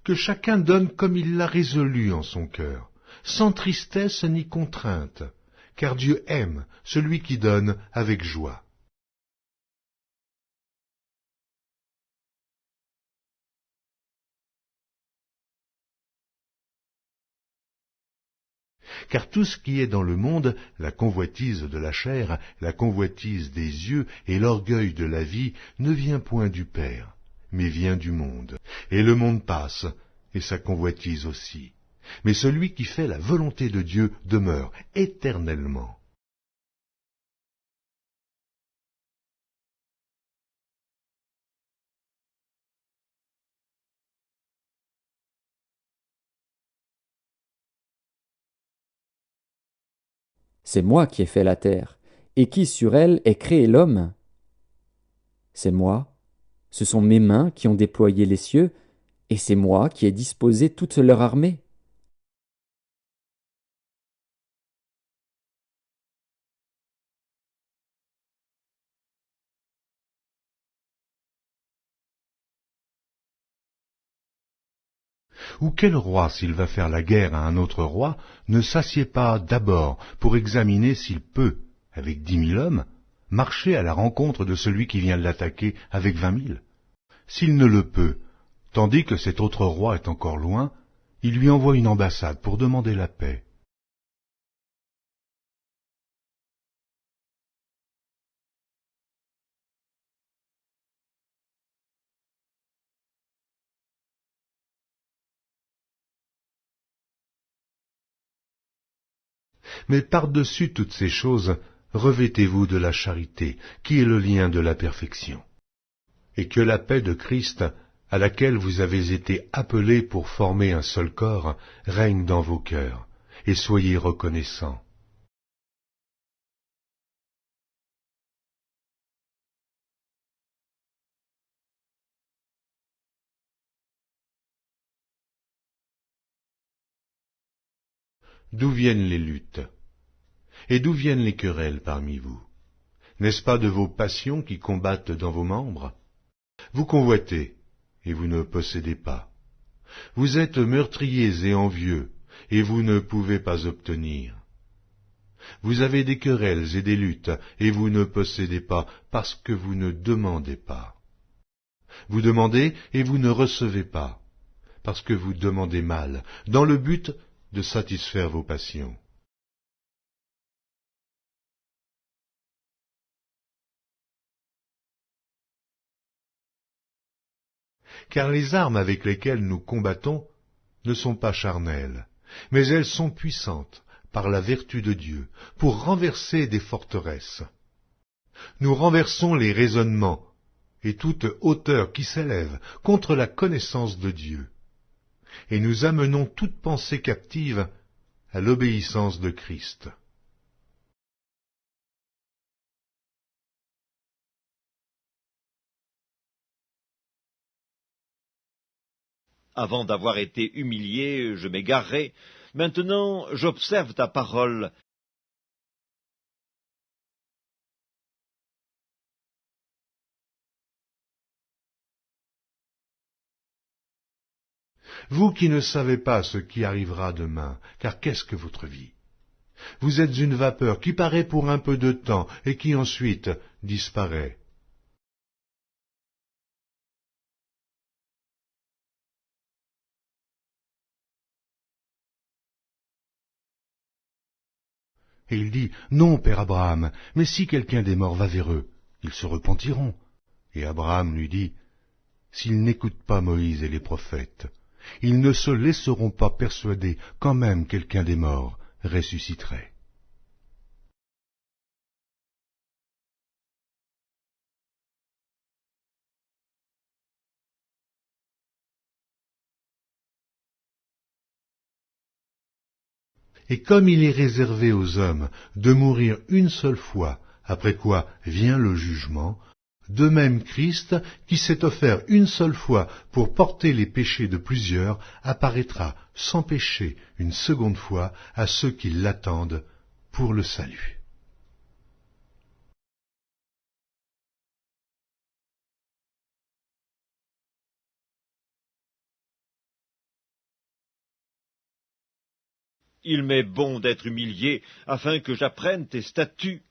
Que chacun donne comme il l'a résolu en son cœur, sans tristesse ni contrainte, car Dieu aime celui qui donne avec joie. Car tout ce qui est dans le monde, la convoitise de la chair, la convoitise des yeux et l'orgueil de la vie, ne vient point du Père, mais vient du monde. Et le monde passe, et sa convoitise aussi. Mais celui qui fait la volonté de Dieu demeure éternellement. C'est moi qui ai fait la terre, et qui sur elle ai créé l'homme? C'est moi, ce sont mes mains qui ont déployé les cieux, et c'est moi qui ai disposé toute leur armée. Ou quel roi, s'il va faire la guerre à un autre roi, ne s'assied pas d'abord pour examiner s'il peut, avec 10 000 hommes, marcher à la rencontre de celui qui vient l'attaquer avec 20 000? S'il ne le peut, tandis que cet autre roi est encore loin, il lui envoie une ambassade pour demander la paix. Mais par-dessus toutes ces choses, revêtez-vous de la charité, qui est le lien de la perfection. Et que la paix de Christ, à laquelle vous avez été appelés pour former un seul corps, règne dans vos cœurs, et soyez reconnaissants. D'où viennent les luttes? Et d'où viennent les querelles parmi vous? N'est-ce pas de vos passions qui combattent dans vos membres? Vous convoitez, et vous ne possédez pas. Vous êtes meurtriers et envieux, et vous ne pouvez pas obtenir. Vous avez des querelles et des luttes, et vous ne possédez pas, parce que vous ne demandez pas. Vous demandez, et vous ne recevez pas, parce que vous demandez mal, dans le but de satisfaire vos passions. Car les armes avec lesquelles nous combattons ne sont pas charnelles, mais elles sont puissantes par la vertu de Dieu pour renverser des forteresses. Nous renversons les raisonnements et toute hauteur qui s'élève contre la connaissance de Dieu, et nous amenons toute pensée captive à l'obéissance de Christ. Avant d'avoir été humilié, je m'égarerai. Maintenant, j'observe ta parole. Vous qui ne savez pas ce qui arrivera demain, car qu'est-ce que votre vie? Vous êtes une vapeur qui paraît pour un peu de temps et qui ensuite disparaît. Et il dit, non, père Abraham, mais si quelqu'un des morts va vers eux, ils se repentiront. Et Abraham lui dit, s'ils n'écoutent pas Moïse et les prophètes, ils ne se laisseront pas persuader quand même quelqu'un des morts ressusciterait. Et comme il est réservé aux hommes de mourir une seule fois, après quoi vient le jugement, de même Christ, qui s'est offert une seule fois pour porter les péchés de plusieurs, apparaîtra sans péché une seconde fois à ceux qui l'attendent pour le salut. Il m'est bon d'être humilié, afin que j'apprenne tes statuts.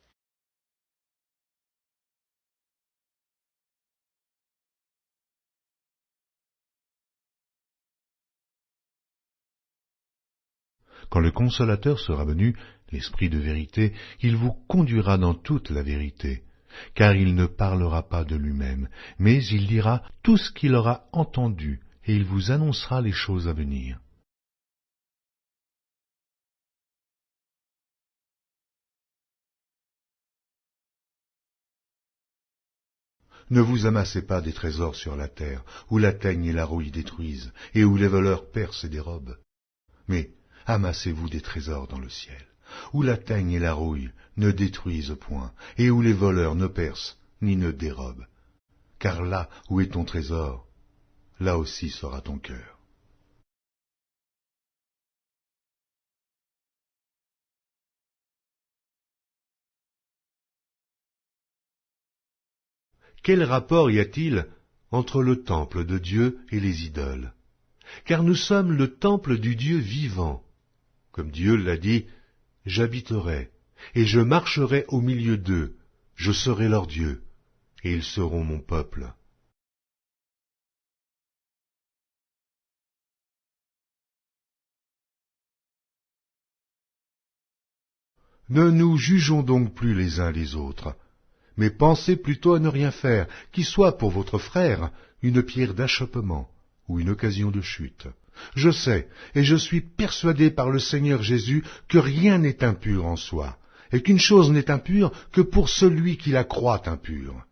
Quand le Consolateur sera venu, l'Esprit de vérité, il vous conduira dans toute la vérité, car il ne parlera pas de lui-même, mais il dira tout ce qu'il aura entendu, et il vous annoncera les choses à venir. Ne vous amassez pas des trésors sur la terre, où la teigne et la rouille détruisent, et où les voleurs percent et dérobent. Mais amassez-vous des trésors dans le ciel, où la teigne et la rouille ne détruisent point, et où les voleurs ne percent ni ne dérobent. Car là où est ton trésor, là aussi sera ton cœur. Quel rapport y a-t-il entre le temple de Dieu et les idoles? Car nous sommes le temple du Dieu vivant. Comme Dieu l'a dit, « J'habiterai, et je marcherai au milieu d'eux, je serai leur Dieu, et ils seront mon peuple. » Ne nous jugeons donc plus les uns les autres, mais pensez plutôt à ne rien faire, qui soit pour votre frère une pierre d'achoppement ou une occasion de chute. Je sais, et je suis persuadé par le Seigneur Jésus, que rien n'est impur en soi, et qu'une chose n'est impure que pour celui qui la croit impure.